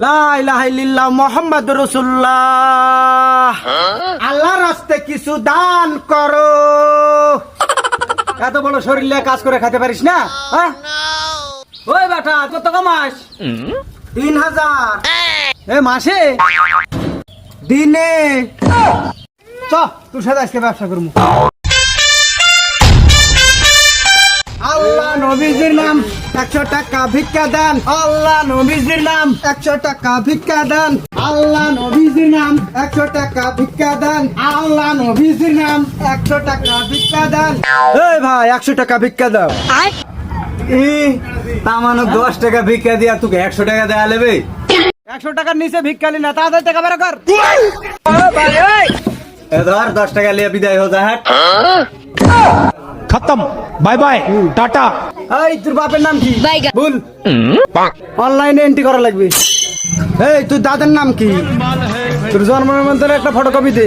লা ইলাহা ইল্লাল্লাহ মুহাম্মাদুর রাসূলুল্লাহ। আল্লাহর রাস্তায় কিছু দান করো। এত বড় শরীর নিয়ে কাজ করে খেতে পারিস না? হ্যাঁ ওই বেটা কত কামাস? 3000। এ মাসে দিনে চ তোর সাথে আজকে ব্যবসা করবো। আল্লাহ নবীজির নাম 100 টাকা ভিক্ষা দান। আল্লাহ নবীজির নাম 100 টাকা ভিক্ষা দান। আল্লাহ নবীজির নাম 100 টাকা ভিক্ষা দান। আল্লাহ নবীজির নাম 100 টাকা ভিক্ষা দান। এই ভাই 100 টাকা ভিক্ষা দাও। তামানো 10 টাকা ভিক্ষা দিয়া তোকে 100 টাকা দেয়া লেবে। 100 টাকার নিচে ভিক্ষা নি না, তাড়াতাড়ি টাকা বের কর। ধর 10 টাকা লিয়ে বিদায় হো যা। खत्म बाय बाय टाटा। এই তোর বাপের নাম কি? বল। অনলাইনে এন্ট্রি করা লাগবে। এই তোর দাদার নাম কি? তোর জন্ম নিবন্ধনের একটা ফটোকপি দে।